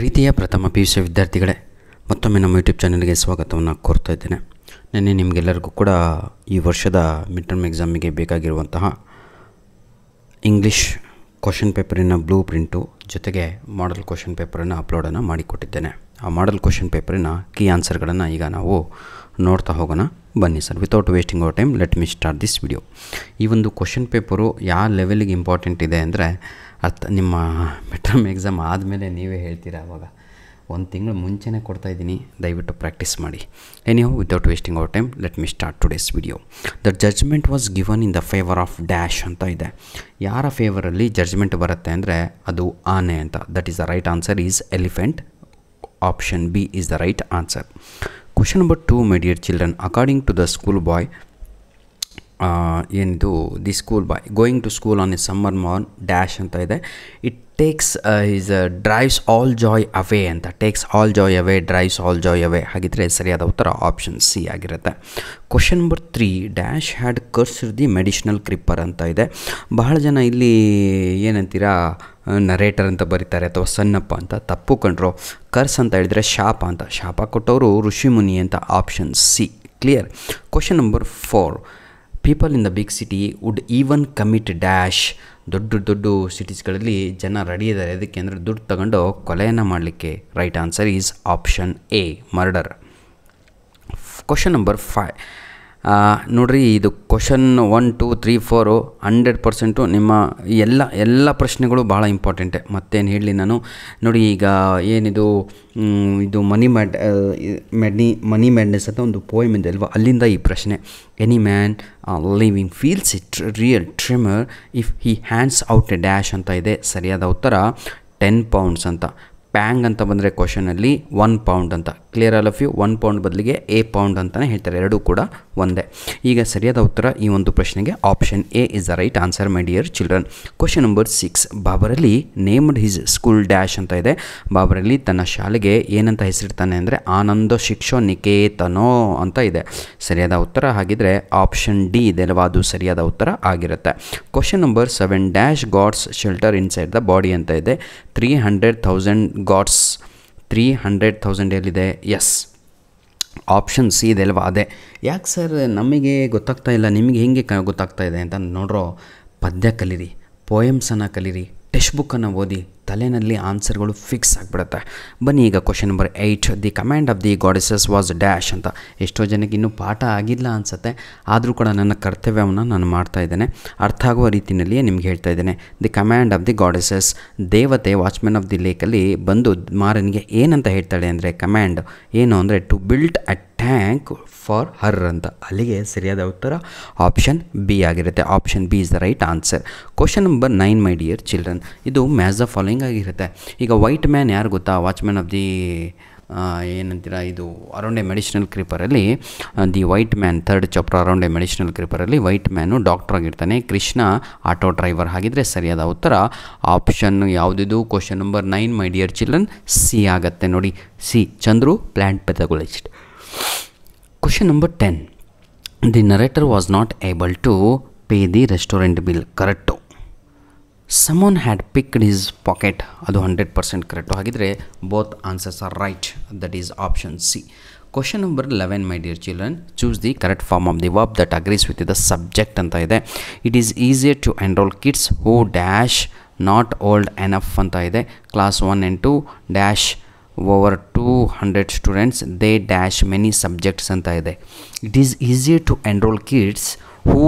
ಪ್ರೀತಿಯ ಪ್ರಥಮ PUC ವಿದ್ಯಾರ್ಥಿಗಳೇ, ಮತ್ತೊಮ್ಮೆ ನಮ್ಮ ಯೂಟ್ಯೂಬ್ ಚಾನಲ್ಗೆ ಸ್ವಾಗತವನ್ನು ಕೋರ್ತಾ ಇದ್ದೇನೆ. ನಿನ್ನೆ ನಿಮಗೆಲ್ಲರಿಗೂ ಕೂಡ ಈ ವರ್ಷದ ಮಿಡ್ ಟರ್ಮ್ ಎಕ್ಸಾಮಿಗೆ ಬೇಕಾಗಿರುವಂತಹ ಇಂಗ್ಲೀಷ್ ಕ್ವಶನ್ ಪೇಪರಿನ ಬ್ಲೂ ಪ್ರಿಂಟು ಜೊತೆಗೆ ಮಾಡೆಲ್ ಕ್ವಶನ್ ಪೇಪರನ್ನು ಅಪ್ಲೋಡನ್ನು ಮಾಡಿಕೊಟ್ಟಿದ್ದೇನೆ. ಆ ಮಾಡೆಲ್ ಕ್ವಶನ್ ಪೇಪರಿನ ಕೀ ಆನ್ಸರ್ಗಳನ್ನು ಈಗ ನಾವು ನೋಡ್ತಾ ಹೋಗೋಣ. ಬನ್ನಿ sir, without wasting our time let me start this video. ಈ ಒಂದು ಕ್ವಶನ್ ಪೇಪರು ಯಾವ ಲೆವೆಲಿಗೆ ಇಂಪಾರ್ಟೆಂಟ್ ಇದೆ ಅಂದರೆ ನಿಮ್ಮ ಮಿಡ್ ಟರ್ಮ್ ಎಕ್ಸಾಮ್ ಆದಮೇಲೆ ನೀವೇ ಹೇಳ್ತೀರಾ. ಆವಾಗ ಒಂದು ತಿಂಗಳು ಮುಂಚೆನೇ ಕೊಡ್ತಾಯಿದ್ದೀನಿ, ದಯವಿಟ್ಟು ಪ್ರಾಕ್ಟೀಸ್ ಮಾಡಿ. Anyhow without wasting our time let me start today's video. The judgment was given in the favour of dash ಅಂತ ಇದೆ. ಯಾರ ಫೇವರಲ್ಲಿ ಜಡ್ಜ್ಮೆಂಟ್ ಬರುತ್ತೆ ಅಂದರೆ ಅದು ಆನೆ ಅಂತ. That is the right answer is elephant. Option B is the right answer. Question number 2, my dear children, according to the school boy, ಏನಿದು the school boy going to school on a summer morn dash ಅಂತ ಇದೆ. It takes is drives all joy away ಅಂತ. Takes all joy away, drives all joy away. ಹಾಗಿದ್ರೆ ಸರಿಯಾದ ಉತ್ತರ option C ಆಗಿರುತ್ತೆ. Question number 3, dash had cursed the medicinal creeper ಅಂತ ಇದೆ. ಬಹಳ ಜನ ಇಲ್ಲಿ ಏನಂತೀರಾ ನರೇಟರ್ ಅಂತ ಬರೀತಾರೆ ಅಥವಾ ಸನ್ನಪ್ಪ ಅಂತ. ತಪ್ಪು ಕಂಡ್ರು. ಕರ್ಸ್ ಅಂತ ಹೇಳಿದರೆ ಶಾಪ ಅಂತ. ಶಾಪ ಕೊಟ್ಟವರು ಋಷಿಮುನಿ ಅಂತ. Option C clear. Question number 4, people in the big city would even commit dash. ದೊಡ್ಡ ಸಿಟೀಸ್ಗಳಲ್ಲಿ ಜನ ರೆಡಿ ಇದ್ದಾರೆ. ಅದಕ್ಕೆ ಅಂದರೆ ದುಡ್ಡು ತಗೊಂಡು ಕೊಲೆಯನ್ನು ಮಾಡಲಿಕ್ಕೆ. Right answer is option A, murder. Question number 5 ನೋಡಿರಿ, ಇದು ಕ್ವಶನ್ 1, 2, 3, 4 100% ನಿಮ್ಮ ಎಲ್ಲ ಪ್ರಶ್ನೆಗಳು ಭಾಳ ಇಂಪಾರ್ಟೆಂಟೆ. ಮತ್ತೇನು ಹೇಳಲಿ ನಾನು. ನೋಡಿ, ಈಗ ಏನಿದು ಇದು ಮನಿ ಮ್ಯಾಡ್ನೆಸ್ ಅಂತ ಒಂದು ಪೋಯಮ್ ಇದೆ ಅಲ್ವಾ, ಅಲ್ಲಿಂದ ಈ ಪ್ರಶ್ನೆ. Any man living feels it real trimmer if he hands out A dash ಅಂತ ಇದೆ. ಸರಿಯಾದ ಉತ್ತರ 10 pounds ಅಂತ. ಪ್ಯಾಂಗ್ ಅಂತ ಬಂದರೆ ಕ್ವಶನಲ್ಲಿ 1 pound ಅಂತ. Clear all of you. 1 pound ಬದಲಿಗೆ ಎ ಪೌಂಡ್ ಅಂತಲೇ ಹೇಳ್ತಾರೆ. ಎರಡೂ ಕೂಡ ಒಂದೇ. ಈಗ ಸರಿಯಾದ ಉತ್ತರ ಈ ಒಂದು ಪ್ರಶ್ನೆಗೆ option A is the right answer, my dear children. Question number 6, Babar Ali named his school dash ಅಂತ ಇದೆ. ಬಾಬರಲ್ಲಿ ತನ್ನ ಶಾಲೆಗೆ ಏನಂತ ಹೆಸರಿಡ್ತಾನೆ ಅಂದರೆ ಆನಂದ ಶಿಕ್ಷೋ ನಿಕೇತನೋ ಅಂತ ಇದೆ. ಸರಿಯಾದ ಉತ್ತರ ಹಾಗಿದ್ರೆ ಆಪ್ಷನ್ ಡಿ ಇದೆ ಅಲ್ವಾ, ಅದು ಸರಿಯಾದ ಉತ್ತರ ಆಗಿರುತ್ತೆ. Question number 7, dash gods shelter inside the body ಅಂತ ಇದೆ. 300,000 ಗಾಡ್ಸ್. 300,000 ಎಲ್ಲಿದೆ? ಎಸ್, ಆಪ್ಷನ್ ಸಿ ಇದೆ ಅಲ್ವಾ, ಅದೇ. ಯಾಕೆ ಸರ್ ನಮಗೆ ಗೊತ್ತಾಗ್ತಾ ಇಲ್ಲ, ನಿಮಗೆ ಹೇಗೆ ಗೊತ್ತಾಗ್ತಾ ಇದೆ ಅಂತ ನೋಡ್ರೋ. ಪದ್ಯ ಕಲೀರಿ, ಪೋಯಮ್ಸನ್ನು ಕಲೀರಿ, ಟೆಕ್ಸ್ಟ್ ಬುಕ್ಕನ್ನು ಓದಿ, ತಲೆಯಲ್ಲಿ ಆನ್ಸರ್ಗಳು ಫಿಕ್ಸ್ ಆಗಿಬಿಡುತ್ತೆ. ಬನ್ನಿ ಈಗ question number 8, the command of the goddesses was dash ಅಂತ. ಎಷ್ಟೋ ಜನಕ್ಕೆ ಇನ್ನೂ ಪಾಠ ಆಗಿಲ್ಲ ಅನಿಸುತ್ತೆ, ಆದರೂ ಕೂಡ ನನ್ನ ಕರ್ತವ್ಯವನ್ನು ನಾನು ಮಾಡ್ತಾ ಇದ್ದೇನೆ. ಅರ್ಥ ಆಗುವ ರೀತಿಯಲ್ಲಿಯೇ ನಿಮ್ಗೆ ಹೇಳ್ತಾ ಇದ್ದೇನೆ. The command of the goddesses, ದೇವತೆ ವಾಚ್ಮ್ಯಾನ್ ಆಫ್ ದಿ ಲೇಕಲ್ಲಿ ಬಂದು ಮಾರನಿಗೆ ಏನಂತ ಹೇಳ್ತಾಳೆ ಅಂದರೆ, ಕಮ್ಯಾಂಡ್ ಏನು ಅಂದರೆ to build a tank for her ಅಂತ. ಅಲ್ಲಿಗೆ ಸರಿಯಾದ ಉತ್ತರ ಆಪ್ಷನ್ ಬಿ ಆಗಿರುತ್ತೆ. Option B is the right answer. Question number 9, my dear children, ಇದು ಮ್ಯಾಚ್ ದ ಫಾಲೋಯಿಂಗ್ ಆಗಿರುತ್ತೆ. ಈಗ ವೈಟ್ ಮ್ಯಾನ್ ಯಾರು ಗೊತ್ತಾ? ವಾಚ್ಮ್ಯಾನ್ ಆಫ್ ದಿ ಏನಂತೀರ, ಇದು ಅರೌಂಡ್ ಎ ಮೆಡಿಸಿನಲ್ ಕ್ರೀಪರಲ್ಲಿ the white man, 3rd chapter around a medicinal ಕ್ರೀಪರಲ್ಲಿ ವೈಟ್ ಮ್ಯಾನು ಡಾಕ್ಟರ್ ಆಗಿರ್ತಾನೆ, ಕೃಷ್ಣ ಆಟೋ ಡ್ರೈವರ್. ಹಾಗಿದ್ರೆ ಸರಿಯಾದ ಉತ್ತರ ಆಪ್ಷನ್ ಯಾವುದಿದು? Question number 9, my dear children, C ಆಗುತ್ತೆ. ನೋಡಿ, C, Chandru plant pathologist. Question number 10, the narrator was not able to pay the restaurant bill. Correct. Someone had picked his pocket, ಅದು 100% correct. ಹಾಗಿದ್ರೆ both answers are right. That is option C. Question number 11, my dear children, choose the correct form of the verb that agrees with the subject ಅಂತ ಇದೆ. It is easier to enrol kids who dash not old enough ಅಂತ ಇದೆ. Class 1 and 2 dash over 200 students, they dash many subjects ಅಂತ ಇದೆ. It is easier to enrol kids who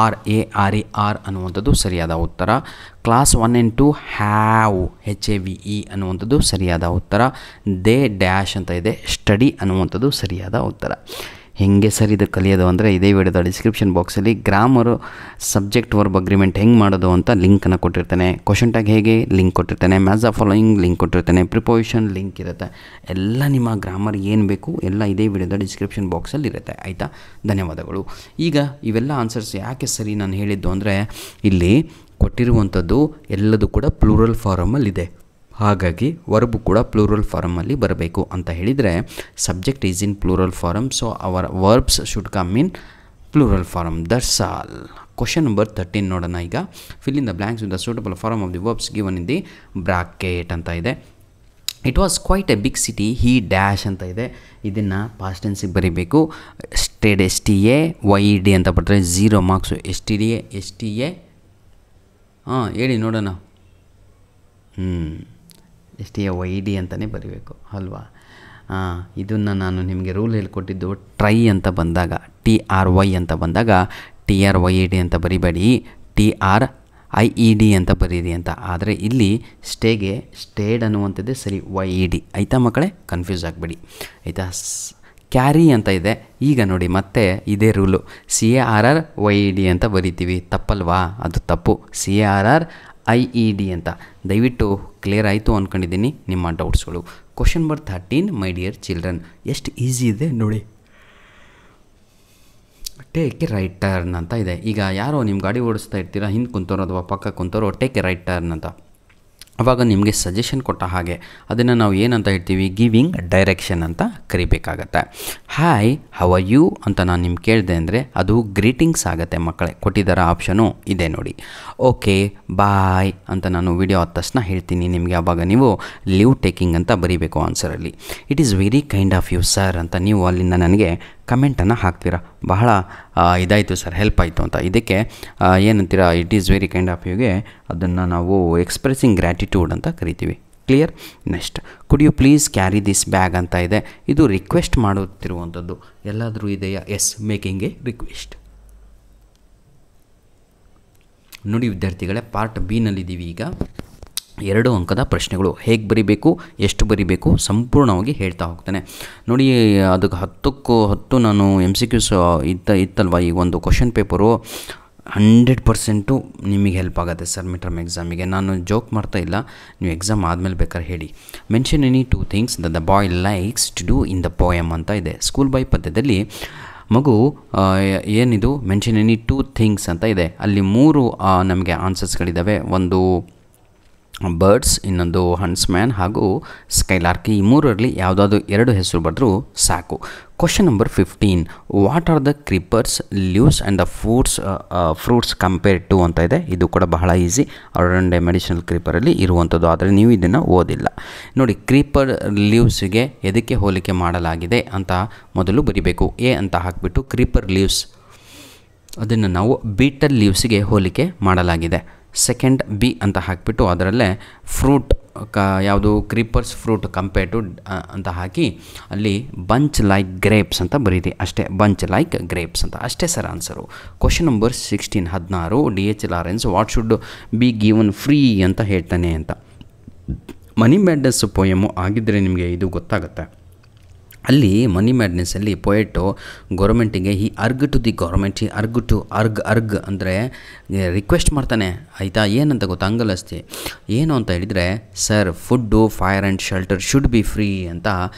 are ARE ಅನ್ನುವಂಥದ್ದು ಸರಿಯಾದ ಉತ್ತರ. Class 1 and 2 have HAVE ಅನ್ನುವಂಥದ್ದು ಸರಿಯಾದ ಉತ್ತರ. ದೇ ಡ್ಯಾಶ್ ಅಂತ ಇದೆ, ಸ್ಟಡಿ ಅನ್ನುವಂಥದ್ದು ಸರಿಯಾದ ಉತ್ತರ. ಹೆಂಗೆ ಸರ್ ಇದು ಕಲಿಯೋದು ಅಂದರೆ, ಇದೇ ವಿಡಿಯೋದ ಡಿಸ್ಕ್ರಿಪ್ಷನ್ ಬಾಕ್ಸಲ್ಲಿ ಗ್ರಾಮರು ಸಬ್ಜೆಕ್ಟ್ ವರ್ಬ್ ಅಗ್ರಿಮೆಂಟ್ ಹೆಂಗೆ ಮಾಡೋದು ಅಂತ ಲಿಂಕನ್ನು ಕೊಟ್ಟಿರ್ತಾನೆ. ಕ್ವಶನ್ ಟ್ಯಾಗ್ ಹೇಗೆ ಲಿಂಕ್ ಕೊಟ್ಟಿರ್ತಾನೆ, ಮ್ಯಾಚ್ ದ ಫಾಲೋಯಿಂಗ್ ಲಿಂಕ್ ಕೊಟ್ಟಿರ್ತಾನೆ, ಪ್ರಿಪೋಸಿಷನ್ ಲಿಂಕ್ ಇರುತ್ತೆ. ಎಲ್ಲ ನಿಮ್ಮ ಗ್ರಾಮರ್ ಏನು ಬೇಕು ಎಲ್ಲ ಇದೇ ವಿಡಿಯೋದ ಡಿಸ್ಕ್ರಿಪ್ಷನ್ ಬಾಕ್ಸಲ್ಲಿ ಇರುತ್ತೆ. ಆಯಿತಾ? ಧನ್ಯವಾದಗಳು. ಈಗ ಇವೆಲ್ಲ ಆನ್ಸರ್ಸ್ ಯಾಕೆ ಸರಿ ನಾನು ಹೇಳಿದ್ದು ಅಂದರೆ, ಇಲ್ಲಿ ಕೊಟ್ಟಿರುವಂಥದ್ದು ಎಲ್ಲದೂ ಕೂಡ ಪ್ಲೂರಲ್ ಫಾರಮಲ್ಲಿದೆ. ಹಾಗಾಗಿ ವರ್ಬ್ ಕೂಡ ಪ್ಲೂರಲ್ ಫಾರಮಲ್ಲಿ ಬರಬೇಕು ಅಂತ ಹೇಳಿದರೆ, subject is in plural form, so our verbs should come in plural form. That's all. Question number 13 ನೋಡೋಣ ಈಗ. Fill in the blanks with the suitable form of the verbs given in the bracket ಅಂತ ಇದೆ. It was quite a big city he dash ಅಂತ ಇದೆ. ಇದನ್ನು past ಟೆನ್ಸಿಗೆ ಬರೀಬೇಕು. Stayed STAYED ಅಂತ ಬರೆದ್ರೆ 0 ಮಾರ್ಕ್ಸು. STA ಹಾಂ ಹೇಳಿ ನೋಡೋಣ. STAYED ಅಂತಲೇ ಬರೀಬೇಕು ಅಲ್ವಾ? ಇದನ್ನು ನಾನು ನಿಮಗೆ ರೂಲ್ ಹೇಳ್ಕೊಟ್ಟಿದ್ದು. ಟ್ರೈ ಅಂತ ಬಂದಾಗ TRY ಅಂತ ಬಂದಾಗ TRYED ಅಂತ ಬರಿಬೇಡಿ, TRIED ಅಂತ ಬರೀರಿ ಅಂತ. ಆದರೆ ಇಲ್ಲಿ ಸ್ಟೇಡ್ ಅನ್ನುವಂಥದ್ದೇ ಸರಿ, YED. ಆಯಿತಾ ಮಕ್ಕಳೇ? ಕನ್ಫ್ಯೂಸ್ ಆಗಬೇಡಿ ಆಯಿತಾ. ಕ್ಯಾರಿ ಅಂತ ಇದೆ. ಈಗ ನೋಡಿ ಮತ್ತೆ ಇದೇ ರೂಲು, CARRYED ಅಂತ ಬರಿತೀವಿ. ತಪ್ಪಲ್ವಾ? ಅದು ತಪ್ಪು, CARRIED ಅಂತ. ದಯವಿಟ್ಟು ಕ್ಲಿಯರ್ ಆಯಿತು ಅಂದ್ಕೊಂಡಿದ್ದೀನಿ ನಿಮ್ಮ ಡೌಟ್ಸ್ಗಳು. Question number 13 my dear children. ಎಷ್ಟು ಈಸಿ ಇದೆ ನೋಡಿ. ಟೇಕ್ ಎ ರೈಟ್ ಟರ್ನ್ ಅಂತ ಇದೆ. ಈಗ ಯಾರೋ ನಿಮ್ಮ ಗಾಡಿ ಓಡಿಸ್ತಾ ಇರ್ತೀರಾ, ಹಿಂದೆ ಕುಂತೋರು ಅಥವಾ ಪಕ್ಕ ಕುಂತೋರು ಟೇಕ್ ಎ ರೈಟ್ ಟರ್ನ್ ಅಂತ ಆವಾಗ ನಿಮಗೆ ಸಜೆಷನ್ ಕೊಟ್ಟ ಹಾಗೆ ಅದನ್ನು ನಾವು ಏನಂತ ಹೇಳ್ತೀವಿ? ಗಿವಿಂಗ್ ಡೈರೆಕ್ಷನ್ ಅಂತ ಕರಿಬೇಕಾಗತ್ತೆ. ಹಾಯ್ ಹೌ ಆರ್ ಯು ಅಂತ ನಾನು ನಿಮ್ಗೆ ಕೇಳಿದೆ ಅಂದರೆ ಅದು ಗ್ರೀಟಿಂಗ್ಸ್ ಆಗುತ್ತೆ ಮಕ್ಕಳೇ. ಕೊಟ್ಟಿದ್ದಾರ ಆಪ್ಷನು ಇದೆ ನೋಡಿ. ಓಕೆ ಬಾಯ್ ಅಂತ ನಾನು ವಿಡಿಯೋ ಆದ ತಕ್ಷಣ ಹೇಳ್ತೀನಿ ನಿಮಗೆ. ಆವಾಗ ನೀವು ಲೀವ್ ಟೇಕಿಂಗ್ ಅಂತ ಬರೀಬೇಕು ಆನ್ಸರಲ್ಲಿ. It is very kind of you sir ಅಂತ ನೀವು ಅಲ್ಲಿಂದ ನನಗೆ ಕಮೆಂಟನ್ನು ಹಾಕ್ತೀರಾ. ಬಹಳ ಇದಾಯಿತು ಸರ್, ಹೆಲ್ಪ್ ಆಯಿತು ಅಂತ. ಇದಕ್ಕೆ ಏನಂತೀರಾ? It is very kind of ಯುಗೆ ಅದನ್ನು ನಾವು ಎಕ್ಸ್ಪ್ರೆಸಿಂಗ್ ಗ್ರ್ಯಾಟಿಟ್ಯೂಡ್ ಅಂತ ಕರಿತೀವಿ. Clear? Next, could you please carry this bag ಅಂತ ಇದೆ. ಇದು ರಿಕ್ವೆಸ್ಟ್ ಮಾಡುತ್ತಿರುವಂಥದ್ದು. ಎಲ್ಲಾದರೂ ಇದೆಯಾ? Yes, making a request. ನೋಡಿ ವಿದ್ಯಾರ್ಥಿಗಳೇ, ಪಾರ್ಟ್ B ನಲ್ಲಿದ್ದೀವಿ ಈಗ. 2 ಅಂಕದ ಪ್ರಶ್ನೆಗಳು ಹೇಗೆ ಬರಿಬೇಕು, ಎಷ್ಟು ಬರಿಬೇಕು ಸಂಪೂರ್ಣವಾಗಿ ಹೇಳ್ತಾ ಹೋಗ್ತಾನೆ. ನೋಡಿ ಅದಕ್ಕೆ 10ಕ್ಕೂ 10 ನಾನು MCQs ಇತ್ತಲ್ವ. ಈಗ ಒಂದು ಕ್ವಶನ್ ಪೇಪರು 100% ನಿಮಗೆ ಹೆಲ್ಪ್ ಆಗುತ್ತೆ ಸರ್ ಮಿಡ್ ಟರ್ಮ್ ಎಕ್ಸಾಮಿಗೆ. ನಾನು ಜೋಕ್ ಮಾಡ್ತಾ ಇಲ್ಲ, ನೀವು ಎಕ್ಸಾಮ್ ಆದಮೇಲೆ ಬೇಕಾದ್ರೆ ಹೇಳಿ. Mention any 2 things that the boy likes to do in the poem ಅಂತ ಇದೆ. ಸ್ಕೂಲ್ ಬಾಯ್ ಪದ್ಯದಲ್ಲಿ ಮಗು ಏನಿದು ಮೆನ್ಷನ್ ಎನಿ 2 ಥಿಂಗ್ಸ್ ಅಂತ ಇದೆ. ಅಲ್ಲಿ 3 ನಮಗೆ ಆನ್ಸರ್ಸ್ಗಳಿದ್ದಾವೆ. ಒಂದು ಬರ್ಡ್ಸ್, ಇನ್ನೊಂದು ಹಂಟ್ಸ್ಮ್ಯಾನ್ ಹಾಗೂ ಸ್ಕೈಲಾರ್ಕ್. ಈ 3ರಲ್ಲಿ ಯಾವುದಾದ್ರು 2 ಹೆಸರು ಬರೆದ್ರೂ ಸಾಕು. Question number 15, what are the creepers leaves and the fruits compared to ಅಂತ ಇದೆ. ಇದು ಕೂಡ ಬಹಳ ಈಸಿ. ಅರೌಂಡ್ ಮೆಡಿಸಿನಲ್ ಕ್ರೀಪರಲ್ಲಿ ಇರುವಂಥದ್ದು, ಆದರೆ ನೀವು ಇದನ್ನು ಓದಿಲ್ಲ. ನೋಡಿ, ಕ್ರೀಪರ್ ಲೀವ್ಸ್ಗೆ ಎದಕ್ಕೆ ಹೋಲಿಕೆ ಮಾಡಲಾಗಿದೆ ಅಂತ ಮೊದಲು ಬರಿಬೇಕು. ಎ ಅಂತ ಹಾಕಿಬಿಟ್ಟು ಕ್ರೀಪರ್ ಲೀವ್ಸ್ ಅದನ್ನು ನಾವು ಬೀಟಲ್ ಲೀವ್ಸ್ಗೆ ಹೋಲಿಕೆ ಮಾಡಲಾಗಿದೆ. ಸೆಕೆಂಡ್ B ಅಂತ ಹಾಕಿಬಿಟ್ಟು ಅದರಲ್ಲೇ ಫ್ರೂಟ್ ಯಾವುದು ಕ್ರೀಪರ್ಸ್ ಫ್ರೂಟ್ ಕಂಪೇರ್ಡ್ ಟು ಅಂತ ಹಾಕಿ ಅಲ್ಲಿ ಬಂಚ್ ಲೈಕ್ ಗ್ರೇಪ್ಸ್ ಅಂತ ಬರೀರಿ ಅಷ್ಟೇ. ಬಂಚ್ ಲೈಕ್ ಗ್ರೇಪ್ಸ್ ಅಂತ ಅಷ್ಟೇ sir answer. Question number 16 D.H. Lawrence what should be given free ಅಂತ ಹೇಳ್ತಾನೆ ಅಂತ. ಮನಿ ಮ್ಯಾಡ್ನೆಸ್ ಪೋಯಮು ಆಗಿದ್ದರೆ ನಿಮಗೆ ಇದು ಗೊತ್ತಾಗುತ್ತೆ. ಅಲ್ಲಿ ಮನಿ ಮ್ಯಾಡ್ನೆಸ್ಸಲ್ಲಿ ಪೊಯೆಟು ಗೌರ್ಮೆಂಟಿಗೆ ಅರ್ಗ್ ಟು ದಿ ಗೌರ್ಮೆಂಟ್, ಅರ್ಗ್ ಅಂದರೆ ರಿಕ್ವೆಸ್ಟ್ ಮಾಡ್ತಾನೆ ಆಯಿತಾ. ಏನಂತ ಗೊತ್ತಾ? ಅಂಗಲಸ್ತಿ ಏನು ಅಂತ ಹೇಳಿದರೆ, sir food, fire and shelter should be free ಅಂತ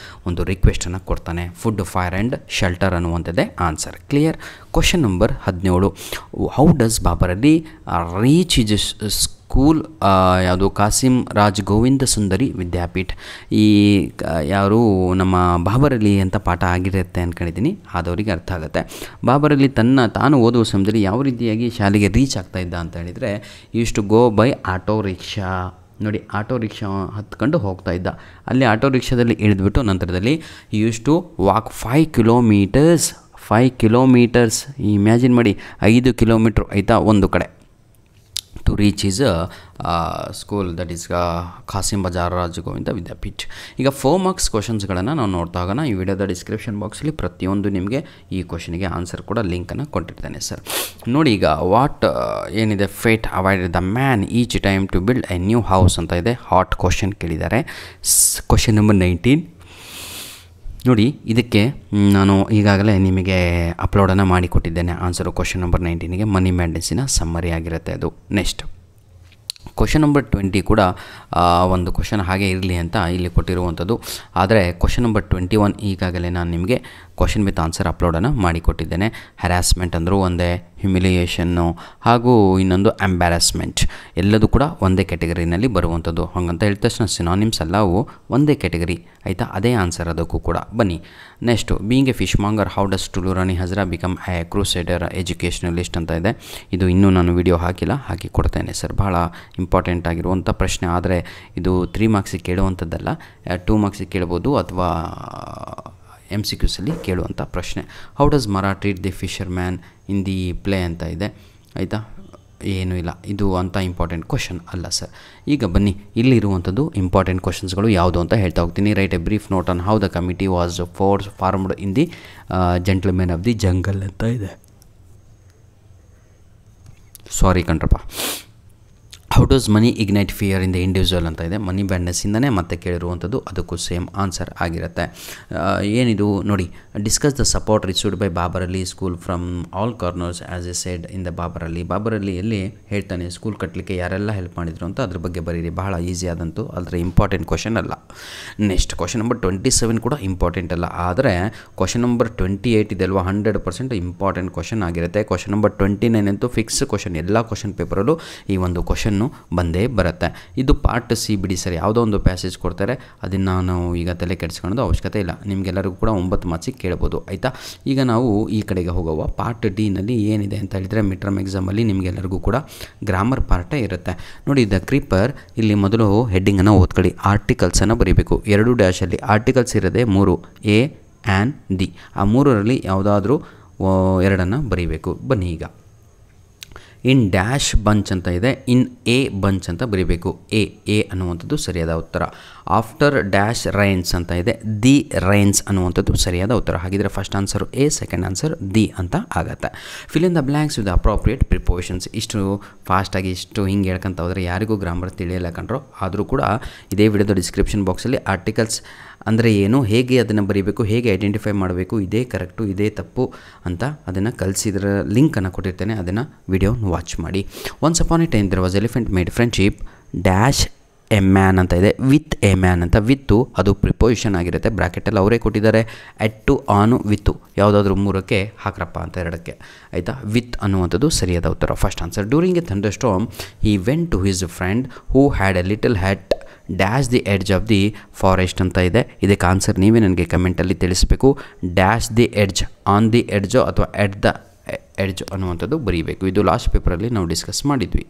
ಒಂದು ರಿಕ್ವೆಸ್ಟನ್ನು ಕೊಡ್ತಾನೆ. ಫುಡ್, ಫೈರ್ ಆ್ಯಂಡ್ ಶೆಲ್ಟರ್ ಅನ್ನುವಂಥದ್ದೇ answer. Clear? Question number 17, how does Babar Ali reach his school ಯಾವುದು ಕಾಸಿಂ ರಾಜ್ ಗೋವಿಂದ ಸುಂದರಿ ವಿದ್ಯಾಪೀಠ. ಈ ಯಾರು ನಮ್ಮ ಬಾಬರಲ್ಲಿ ಅಂತ ಪಾಠ ಆಗಿರುತ್ತೆ ಅಂದ್ಕೊಂಡಿದ್ದೀನಿ, ಆದವರಿಗೆ ಅರ್ಥ ಆಗುತ್ತೆ. ಬಾಬರಲ್ಲಿ ತಾನು ಓದುವ ಸಮಯದಲ್ಲಿ ಯಾವ ರೀತಿಯಾಗಿ ಶಾಲೆಗೆ ರೀಚ್ ಆಗ್ತಾಯಿದ್ದ ಅಂತ ಹೇಳಿದರೆ, used to go by auto rickshaw. ನೋಡಿ, ಆಟೋ ರಿಕ್ಷಾ ಹತ್ಕೊಂಡು ಹೋಗ್ತಾ ಇದ್ದ. ಅಲ್ಲಿ ಆಟೋ ರಿಕ್ಷಾದಲ್ಲಿ ಇಳಿದ್ಬಿಟ್ಟು ನಂತರದಲ್ಲಿ used to walk 5 kilometres imagine ಮಾಡಿ, 5 ಕಿಲೋಮೀಟ್ರ್ ಆಯಿತಾ ಒಂದು ಕಡೆ to reach his school that is Kasim Bazar Raj Govinda Vidyapeeth. ಈಗ 4 ಮಾರ್ಕ್ಸ್ ಕ್ವಶನ್ಸ್ಗಳನ್ನು ನಾವು ನೋಡ್ತಾ ಹೋಗೋಣ. ಈ ವಿಡಿಯೋದ ಡಿಸ್ಕ್ರಿಪ್ಷನ್ ಬಾಕ್ಸಲ್ಲಿ ಪ್ರತಿಯೊಂದು ನಿಮಗೆ ಈ ಕ್ವಶನಿಗೆ ಆನ್ಸರ್ ಕೂಡ ಲಿಂಕನ್ನು ಕೊಟ್ಟಿರ್ತೇನೆ ಸರ್. ನೋಡಿ, ಈಗ ವಾಟ್ ಏನಿದೆ, fate avoided the man each time to build a new house ಅಂತ ಇದೆ. ಹಾಟ್ ಕ್ವಶನ್ ಕೇಳಿದ್ದಾರೆ. ಕ್ವಶನ್ ನಂಬರ್ 19 ನೋಡಿ, ಇದಕ್ಕೆ ನಾನು ಈಗಾಗಲೇ ನಿಮಗೆ ಅಪ್ಲೋಡನ್ನು ಮಾಡಿಕೊಟ್ಟಿದ್ದೇನೆ ಆನ್ಸರು. ಕ್ವಶನ್ ನಂಬರ್ 19ಗೆ ಮನಿ ಮ್ಯಾಡ್ನೆಸ್ಸಿನ ಸಮ್ಮರಿ ಆಗಿರುತ್ತೆ ಅದು. ನೆಕ್ಸ್ಟ್ ಕ್ವಶನ್ ನಂಬರ್ 20 ಕೂಡ ಒಂದು ಕ್ವಶನ್ ಹಾಗೆ ಇರಲಿ ಅಂತ ಇಲ್ಲಿ ಕೊಟ್ಟಿರುವಂಥದ್ದು. ಆದರೆ ಕ್ವಶನ್ ನಂಬರ್ 21 ಈಗಾಗಲೇ ನಾನು ನಿಮಗೆ ಕ್ವಶನ್ ವಿತ್ ಆನ್ಸರ್ ಅಪ್ಲೋಡನ್ನು ಮಾಡಿಕೊಟ್ಟಿದ್ದೇನೆ. ಹ್ಯಾರಾಸ್ಮೆಂಟ್ ಅಂದರೂ ಒಂದೇ, ಹ್ಯುಮಿಲಿಯೇಷನ್ನು ಹಾಗೂ ಇನ್ನೊಂದು ಎಂಬ್ಯಾರಸ್ಮೆಂಟ್ ಎಲ್ಲದೂ ಕೂಡ ಒಂದೇ ಕ್ಯಾಟಗರಿನಲ್ಲಿ ಬರುವಂಥದ್ದು. ಹಾಗಂತ ಹೇಳಿದ ತಕ್ಷಣ ಸಿನಾನಿಮ್ಸ್ ಎಲ್ಲವೂ ಒಂದೇ ಕ್ಯಾಟಗರಿ ಆಯಿತಾ, ಅದೇ ಆನ್ಸರ್ ಅದಕ್ಕೂ ಕೂಡ. ಬನ್ನಿ next, being a fishmonger how does Tulu Rani Hajra become a crusader educationalist ಅಂತ ಇದೆ. ಇದು ಇನ್ನೂ ನಾನು ವಿಡಿಯೋ ಹಾಕಿ ಕೊಡ್ತೇನೆ ಸರ್. ಬಹಳ ಇಂಪಾರ್ಟೆಂಟ್ ಆಗಿರುವಂಥ ಪ್ರಶ್ನೆ, ಆದರೆ ಇದು 3 ಮಾರ್ಕ್ಸಿಗೆ ಕೇಳುವಂಥದ್ದಲ್ಲ, 2 ಮಾರ್ಕ್ಸಿಗೆ ಕೇಳ್ಬೋದು ಅಥವಾ MCQಸಲ್ಲಿ ಕೇಳುವಂಥ ಪ್ರಶ್ನೆ. ಹೌ ಡಸ್ ಮರ treat the Fisher man in the play ಅಂತ ಇದೆ ಆಯಿತಾ. ಏನೂ ಇಲ್ಲ, ಇದು ಅಂಥ ಇಂಪಾರ್ಟೆಂಟ್ ಕ್ವಶನ್ ಅಲ್ಲ ಸರ್. ಈಗ ಬನ್ನಿ, ಇಲ್ಲಿರುವಂಥದ್ದು ಇಂಪಾರ್ಟೆಂಟ್ ಕ್ವಶನ್ಸ್ಗಳು ಯಾವುದು ಅಂತ ಹೇಳ್ತಾ ಹೋಗ್ತೀನಿ. Write a brief note on how the committee was formed in the gentlemen of the jungle ಅಂತ ಇದೆ. ಸಾರಿ ಕಣ್ರಪ್ಪ. How does money ignite fear in the individual ಅಂತ ಇದೆ. ಮನಿ ಬ್ಯಾಡ್ನೆಸ್ಸಿಂದನೇ ಮತ್ತೆ ಕೇಳಿರುವಂಥದ್ದು, ಅದಕ್ಕೂ ಸೇಮ್ ಆನ್ಸರ್ ಆಗಿರುತ್ತೆ. ಏನಿದು ನೋಡಿ, discuss the support received by Babar Ali school from all corners as a said in the Babar ಅಲಿಯಲ್ಲಿ ಹೇಳ್ತಾನೆ ಸ್ಕೂಲ್ ಕಟ್ಟಲಿಕ್ಕೆ ಯಾರೆಲ್ಲ ಹೆಲ್ಪ್ ಮಾಡಿದ್ರು ಅಂತ, ಅದ್ರ ಬಗ್ಗೆ ಬರೀರಿ. ಬಹಳ ಈಸಿ ಆದಂತೂ, ಆದರೆ ಇಂಪಾರ್ಟೆಂಟ್ ಕ್ವಶನ್ ಅಲ್ಲ. ನೆಕ್ಸ್ಟ್ ಕ್ವಶನ್ ನಂಬರ್ 27 ಕೂಡ ಇಂಪಾರ್ಟೆಂಟ್ ಅಲ್ಲ, ಆದರೆ ಕ್ವಶನ್ ನಂಬರ್ 28 ಇದೆ ಅಲ್ವಾ, 100% ಇಂಪಾರ್ಟೆಂಟ್ ಕ್ವಶನ್ ಆಗಿರುತ್ತೆ. ಕ್ವಶನ್ ನಂಬರ್ 29 ಅಂತೂ ಫಿಕ್ಸ್ ಕ್ವಶನ್, ಎಲ್ಲ ಕ್ವಶನ್ ಪೇಪರಲ್ಲೂ ಈ ಒಂದು ಕ್ವಶನ್ನು ಬಂದೇ ಬರುತ್ತೆ. ಇದು ಪಾರ್ಟ್ ಸಿ ಬಿಡಿ ಸರ್, ಯಾವುದೋ ಒಂದು ಪ್ಯಾಸೇಜ್ ಕೊಡ್ತಾರೆ, ಅದನ್ನು ನಾವು ಈಗ ತಲೆ ಕೆಡಿಸ್ಕೊಳ್ಳೋದು ಅವಶ್ಯಕತೆ ಇಲ್ಲ. ನಿಮಗೆಲ್ಲರಿಗೂ ಕೂಡ 9 ಮಾರ್ಕ್ಸಿಗೆ ಕೇಳ್ಬೋದು ಆಯಿತಾ. ಈಗ ನಾವು ಈ ಕಡೆಗೆ ಹೋಗುವ ಪಾರ್ಟ್ ಡಿನಲ್ಲಿ ಏನಿದೆ ಅಂತ ಹೇಳಿದರೆ, ಮಿಡ್ ಟರ್ಮ್ ಎಕ್ಸಾಮಲ್ಲಿ ನಿಮಗೆಲ್ಲರಿಗೂ ಕೂಡ ಗ್ರಾಮರ್ ಪಾರ್ಟೇ ಇರುತ್ತೆ ನೋಡಿ. ದ ಕ್ರೀಪರ್, ಇಲ್ಲಿ ಮೊದಲು ಹೆಡ್ಡಿಂಗನ್ನು ಓದ್ಕೊಳ್ಳಿ. ಆರ್ಟಿಕಲ್ಸನ್ನು ಬರೀಬೇಕು. 2 ಡ್ಯಾಶಲ್ಲಿ ಆರ್ಟಿಕಲ್ಸ್ ಇರೋದೇ 3, ಎ ಆ್ಯಂಡ್ ದಿ. ಆ 3ರಲ್ಲಿ ಯಾವುದಾದ್ರೂ 2 ಬರೀಬೇಕು. ಬನ್ನಿ ಈಗ ಇನ್ ಡ್ಯಾಶ್ ಬಂಚ್ ಅಂತ ಇದೆ, ಇನ್ ಎ ಬಂಚ್ ಅಂತ ಬರೀಬೇಕು. ಎ ಅನ್ನುವಂಥದ್ದು ಸರಿಯಾದ ಉತ್ತರ. ಆಫ್ಟರ್ ಡ್ಯಾಶ್ ರೈನ್ಸ್ ಅಂತ ಇದೆ, ದಿ ರೈನ್ಸ್ ಅನ್ನುವಂಥದ್ದು ಸರಿಯಾದ ಉತ್ತರ. ಹಾಗಿದ್ರೆ first answer A, second answer D ಅಂತ ಆಗುತ್ತೆ. Fill in the blanks with appropriate prepositions. ಇಷ್ಟು ಫಾಸ್ಟಾಗಿ ಇಷ್ಟು ಹಿಂಗೆ ಹೇಳ್ಕೊಂತ ಹೋದರೆ ಯಾರಿಗೂ ಗ್ರಾಮರ್ ತಿಳಿಯಲ್ಲ ಕಣ್ರೋ. ಆದರೂ ಕೂಡ ಇದೇ ವಿಡಿಯೋದ ಡಿಸ್ಕ್ರಿಪ್ಷನ್ ಬಾಕ್ಸಲ್ಲಿ ಆರ್ಟಿಕಲ್ಸ್ ಅಂದರೆ ಏನು, ಹೇಗೆ ಅದನ್ನು ಬರೀಬೇಕು, ಹೇಗೆ ಐಡೆಂಟಿಫೈ ಮಾಡಬೇಕು, ಇದೇ ಕರೆಕ್ಟು ಇದೇ ತಪ್ಪು ಅಂತ ಅದನ್ನು ಕಲಿಸಿದ್ರ ಲಿಂಕನ್ನು ಕೊಟ್ಟಿರ್ತೇನೆ, ಅದನ್ನು ವಿಡಿಯೋನ ವಾಚ್ ಮಾಡಿ. Once upon a time there was elephant made friendship dash a man ಅಂತ ಇದೆ, ವಿತ್ ಎ ಮ್ಯಾನ್ ಅಂತ. ವಿತ್ತು ಅದು ಪ್ರಿಪೋಸಿಷನ್ ಆಗಿರುತ್ತೆ, ಬ್ರ್ಯಾಕೆಟಲ್ಲಿ ಅವರೇ ಕೊಟ್ಟಿದ್ದಾರೆ. ಎಟ್ಟು, ಆನು, ವಿತ್ತು ಯಾವುದಾದ್ರೂ 3ಕ್ಕೆ ಹಾಕ್ರಪ್ಪ ಅಂತ 2ಕ್ಕೆ ಆಯಿತಾ. ವಿತ್ ಅನ್ನುವಂಥದ್ದು ಸರಿಯಾದ ಉತ್ತರ, first answer. During a thunder storm he went to his friend who had a little hut dash the edge of the forest ಅಂತ ಇದೆ. ಇದಕ್ಕೆ ಆನ್ಸರ್ ನೀವೇ ನನಗೆ ಕಮೆಂಟಲ್ಲಿ ತಿಳಿಸ್ಬೇಕು. Dash the edge, on the edge ಅಥವಾ ಎಟ್ ದ ಎಡ್ಜ್ ಅನ್ನುವಂಥದ್ದು ಬರೀಬೇಕು. ಇದು ಲಾಸ್ಟ್ ಪೇಪರಲ್ಲಿ ನಾವು ಡಿಸ್ಕಸ್ ಮಾಡಿದ್ವಿ.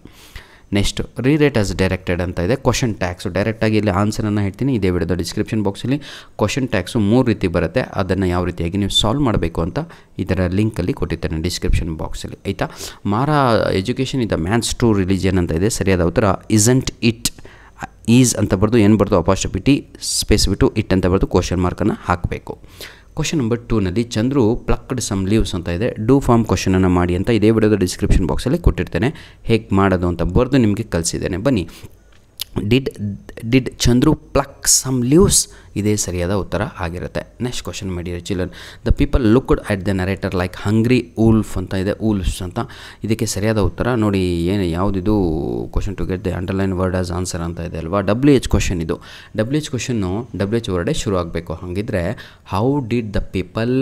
ನೆಕ್ಸ್ಟ್ ರೀರೇಟ್ ಆಸ್ ಡೈರೆಕ್ಟೆಡ್ ಅಂತ ಇದೆ. ಕ್ವಶನ್ ಟ್ಯಾಕ್ಸು ಡೈರೆಕ್ಟಾಗಿ ಇಲ್ಲಿ ಆನ್ಸರನ್ನು ಹೇಳ್ತೀನಿ. ಇದೇ ವಿಡಿಯೋದ ಡಿಸ್ಕ್ರಿಪ್ಷನ್ ಬಾಕ್ಸಲ್ಲಿ ಕ್ವಶನ್ ಟ್ಯಾಕ್ಸು 3 ರೀತಿ ಬರುತ್ತೆ, ಅದನ್ನು ಯಾವ ರೀತಿಯಾಗಿ ನೀವು ಸಾಲ್ವ್ ಮಾಡಬೇಕು ಅಂತ ಇದರ ಲಿಂಕಲ್ಲಿ ಕೊಟ್ಟಿರ್ತೇನೆ ಡಿಸ್ಕ್ರಿಪ್ಷನ್ ಬಾಕ್ಸಲ್ಲಿ ಆಯಿತಾ. ಮಾರಾ education is the mans true religion ಅಂತ ಇದೆ. ಸರಿಯಾದ ಉತ್ತರ ಇಸಂಟ್ ಇಟ್. ಈಸ್ ಅಂತ ಬರೆದು ಏನು ಬರೆದು ಅಪಾಸ್ಟ್ರಫಿ ಸ್ಪೇಸ್ ಬಿಟ್ಟು ಇಟ್ ಅಂತ ಬರೆದು ಕ್ವಶನ್ ಮಾರ್ಕನ್ನು ಹಾಕಬೇಕು. ಕ್ವಶನ್ ನಂಬರ್ 2ನಲ್ಲಿ ಚಂದ್ರು ಪ್ಲಕ್ಡ್ ಸಮ್ ಲೀವ್ಸ್ ಅಂತ ಇದೆ. ಡೂ ಫಾರ್ಮ್ ಕ್ವಶನನ್ನು ಮಾಡಿ ಅಂತ ಇದೇ ವಿಡಿಯೋದ ಡಿಸ್ಕ್ರಿಪ್ಷನ್ ಬಾಕ್ಸಲ್ಲಿ ಕೊಟ್ಟಿರ್ತೇನೆ, ಹೇಗೆ ಮಾಡೋದು ಅಂತ ಬರೆದು ನಿಮಗೆ ಕಲಿಸಿದ್ದೇನೆ. ಬನ್ನಿ, did Chandru pluck some leaves, ಇದೇ ಸರಿಯಾದ ಉತ್ತರ ಆಗಿರುತ್ತೆ. Next question my dear children, the people looked at the narrator like hungry wolf ಅಂತ ಇದೆ, ಊಲ್ಫ್ಸ್ ಅಂತ. ಇದಕ್ಕೆ ಸರಿಯಾದ ಉತ್ತರ ನೋಡಿ, ಏನು ಯಾವುದಿದು question to get the underline word as answer ಅಂತ ಇದೆ ಅಲ್ವಾ. WH ಕ್ವಶನ್ ಇದು. WH ಕ್ವಶನ್ನು WH ವರ್ಡೇ ಶುರು ಆಗಬೇಕು. ಹಾಗಿದ್ರೆ how did the people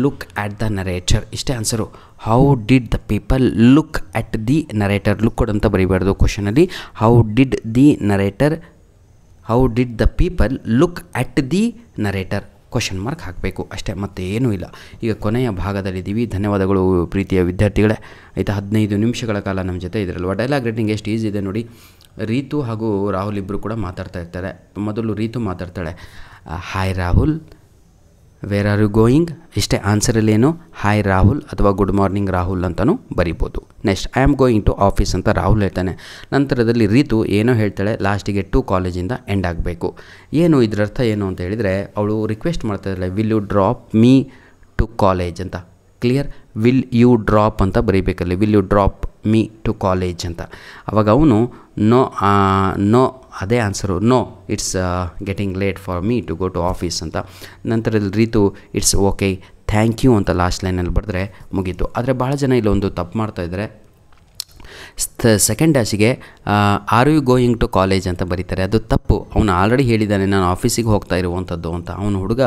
look at the narrator, ಇಷ್ಟೇ answer. How did the people look at the narrator, look ಅಂತ ಬರೀಬಾರ್ದು ಕ್ವಶನಲ್ಲಿ. How did the people look at the narrator question mark ಹಾಕಬೇಕು ಅಷ್ಟೇ, ಮತ್ತೆ ಏನೂ ಇಲ್ಲ. ಈಗ ಕೊನೆಯ ಭಾಗದಲ್ಲಿದ್ದೀವಿ. ಧನ್ಯವಾದಗಳು ಪ್ರೀತಿಯ ವಿದ್ಯಾರ್ಥಿಗಳೇ ಆಯಿತಾ. 15 ನಿಮಿಷಗಳ ಕಾಲ ನಮ್ಮ ಜೊತೆ ಇದ್ರಲ್ವ. ಡೈಲಾಗ್ ರೈಟಿಂಗ್ ಎಷ್ಟು ಈಸಿ ಇದೆ ನೋಡಿ. ರೀತು ಹಾಗೂ ರಾಹುಲ್ ಇಬ್ಬರು ಕೂಡ ಮಾತಾಡ್ತಾ ಇರ್ತಾರೆ. ಮೊದಲು ರೀತು ಮಾತಾಡ್ತಾಳೆ, hi Rahul, where are you going, ಇಷ್ಟೇ ಆನ್ಸರಲ್ಲಿ ಏನು ಹಾಯ್ ರಾಹುಲ್ ಅಥವಾ ಗುಡ್ ಮಾರ್ನಿಂಗ್ ರಾಹುಲ್ ಅಂತಲೂ ಬರಿಬೋದು. Next I am going to office ಅಂತ ರಾಹುಲ್ ಹೇಳ್ತಾನೆ. ನಂತರದಲ್ಲಿ ರೀತು ಏನೋ ಹೇಳ್ತಾಳೆ, ಲಾಸ್ಟಿಗೆ ಟು ಕಾಲೇಜಿಂದ ಎಂಡ್ ಆಗಬೇಕು. ಏನು ಇದರ ಅರ್ಥ ಏನು ಅಂತ ಹೇಳಿದರೆ, ಅವಳು ರಿಕ್ವೆಸ್ಟ್ ಮಾಡ್ತಾ ಇದ್ದಾಳೆ, will you drop me to college ಅಂತ. ಕ್ಲಿಯರ್, ವಿಲ್ ಯು ಡ್ರಾಪ್ ಅಂತ ಬರೀಬೇಕಲ್ಲಿ, will you drop me to college ಅಂತ. ಅವಾಗ ಅವನು ನೋ ಅದೇ answer, no it's getting late for me to go to office ಅಂತ. ನಂತರದಲ್ಲಿ Ritu it's okay thank you ಅಂತ ಲಾಸ್ಟ್ ಲೈನಲ್ಲಿ ಬರೆದ್ರೆ ಮುಗೀತು. ಆದರೆ ಭಾಳ ಜನ ಇಲ್ಲೊಂದು ತಪ್ಪು ಮಾಡ್ತಾಯಿದ್ದಾರೆ. ಸೆಕೆಂಡ್ ಡ್ಯಾಶಿಗೆ are you going to college ಅಂತ ಬರೀತಾರೆ. ಅದು ತಪ್ಪು. ಅವನು ಆಲ್ರೆಡಿ ಹೇಳಿದ್ದಾನೆ ನಾನು ಆಫೀಸಿಗೆ ಹೋಗ್ತಾ ಇರುವಂಥದ್ದು ಅಂತ. ಅವನು ಹುಡುಗ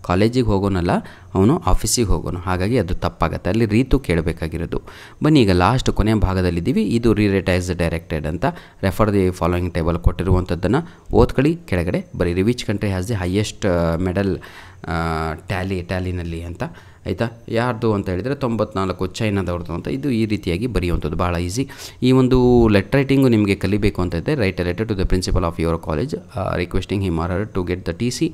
ಕಾಲೇಜಿಗೆ ಹೋಗೋನಲ್ಲ, ಅವನು ಆಫೀಸಿಗೆ ಹೋಗೋನು. ಹಾಗಾಗಿ ಅದು ತಪ್ಪಾಗುತ್ತೆ. ಅಲ್ಲಿ ರೀತು ಕೇಳಬೇಕಾಗಿರೋದು. ಬನ್ನಿ ಈಗ ಲಾಸ್ಟ್ ಕೊನೆಯ ಭಾಗದಲ್ಲಿದ್ದೀವಿ. ಇದು ರೀರೇಟ್ ಆಸ್ ಡೈರೆಕ್ಟೆಡ್ ಅಂತ ರೆಫರ್ ದಿ ಫಾಲೋಯಿಂಗ್ ಟೇಬಲ್ ಕೊಟ್ಟಿರುವಂಥದ್ದನ್ನು ಓದ್ಕೊಳ್ಳಿ. ಕೆಳಗಡೆ ಬರೀರಿ which country has the highest medal ಟ್ಯಾಲಿನಲ್ಲಿ ಅಂತ, ಆಯಿತಾ. ಯಾರ್ದು ಅಂತ ಹೇಳಿದರೆ 94 ಚೈನಾದವ್ರದ್ದು ಅಂತ. ಇದು ಈ ರೀತಿಯಾಗಿ ಬರೆಯುವಂಥದ್ದು ಭಾಳ ಈಸಿ. ಈ ಒಂದು ಲೆಟರ್ ರೈಟಿಂಗು ನಿಮಗೆ ಕಲಿಬೇಕು ಅಂತ ಇದ್ದರೆ write a letter to the principal of your college requesting him or her to get the T C,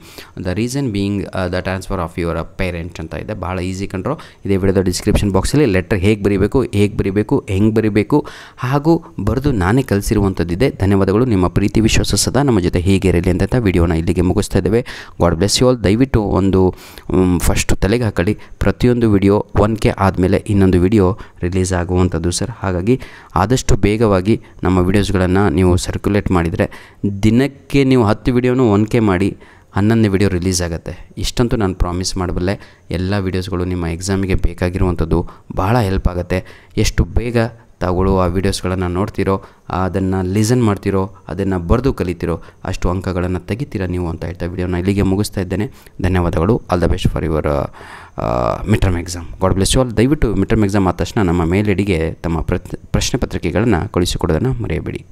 the reason being the transfer of your parent ಅಂತ ಇದೆ. ಭಾಳ ಈಸಿ ಕಂಡ್ರೋ. ಇದೇ ವಿಡಿಯೋದ ಡಿಸ್ಕ್ರಿಪ್ಷನ್ ಬಾಕ್ಸಲ್ಲಿ ಲೆಟರ್ ಹೇಗೆ ಬರೀಬೇಕು ಹೆಂಗೆ ಬರೀಬೇಕು ಹಾಗೂ ಬರೆದು ನಾನೇ ಕಲಿಸಿರುವಂಥದ್ದಿದೆ. ಧನ್ಯವಾದಗಳು. ನಿಮ್ಮ ಪ್ರೀತಿ ವಿಶ್ವಾಸ ಸದಾ ನಮ್ಮ ಜೊತೆ ಹೀಗೆ ಇರಲಿ ಅಂತ ವಿಡಿಯೋನ ಇಲ್ಲಿಗೆ ಮುಗಿಸ್ತಾ ಇದ್ದೇವೆ. God bless you all. ದಯವಿಟ್ಟು ಒಂದು ಫಸ್ಟು ತಲೆಗೆ ಹಾಕೊಳ್ಳಿ, ಪ್ರತಿಯೊಂದು ವಿಡಿಯೋ 1K ಆದಮೇಲೆ ಇನ್ನೊಂದು ವಿಡಿಯೋ ರಿಲೀಸ್ ಆಗುವಂಥದ್ದು ಸರ್. ಹಾಗಾಗಿ ಆದಷ್ಟು ಬೇಗವಾಗಿ ನಮ್ಮ ವಿಡಿಯೋಸ್ಗಳನ್ನು ನೀವು ಸರ್ಕ್ಯುಲೇಟ್ ಮಾಡಿದರೆ ದಿನಕ್ಕೆ ನೀವು 10 ವಿಡಿಯೋನೂ 1K ಮಾಡಿ 11ನೇ ವಿಡಿಯೋ ರಿಲೀಸ್ ಆಗುತ್ತೆ. ಇಷ್ಟಂತೂ ನಾನು ಪ್ರಾಮಿಸ್ ಮಾಡಬಲ್ಲೆ. ಎಲ್ಲ ವಿಡಿಯೋಸ್ಗಳು ನಿಮ್ಮ ಎಕ್ಸಾಮಿಗೆ ಬೇಕಾಗಿರುವಂಥದ್ದು ಭಾಳ ಹೆಲ್ಪ್ ಆಗುತ್ತೆ. ಎಷ್ಟು ಬೇಗ ತಾವುಗಳು ಆ ವಿಡಿಯೋಸ್ಗಳನ್ನು ನೋಡ್ತಿರೋ, ಅದನ್ನು ಲಿಸನ್ ಮಾಡ್ತಿರೋ, ಅದನ್ನು ಬರೆದು ಕಲಿತಿರೋ ಅಷ್ಟು ಅಂಕಗಳನ್ನು ತೆಗಿತೀರಾ ನೀವು ಅಂತ ಹೇಳ್ತಾ ವಿಡಿಯೋನ ಇಲ್ಲಿಗೆ ಮುಗಿಸ್ತಾ ಇದ್ದೇನೆ. ಧನ್ಯವಾದಗಳು. All the best for your mid term exam. God bless you all. ದಯವಿಟ್ಟು ಮಿಡ್ ಟರ್ಮ್ ಎಕ್ಸಾಮ್ ಆದ ತಕ್ಷಣ ನಮ್ಮ ಮೇಲ್ ಐಡಿಗೆ ತಮ್ಮ ಪ್ರಶ್ನೆ ಪತ್ರಿಕೆಗಳನ್ನು ಕಳಿಸಿಕೊಡೋದನ್ನು ಮರೆಯಬೇಡಿ.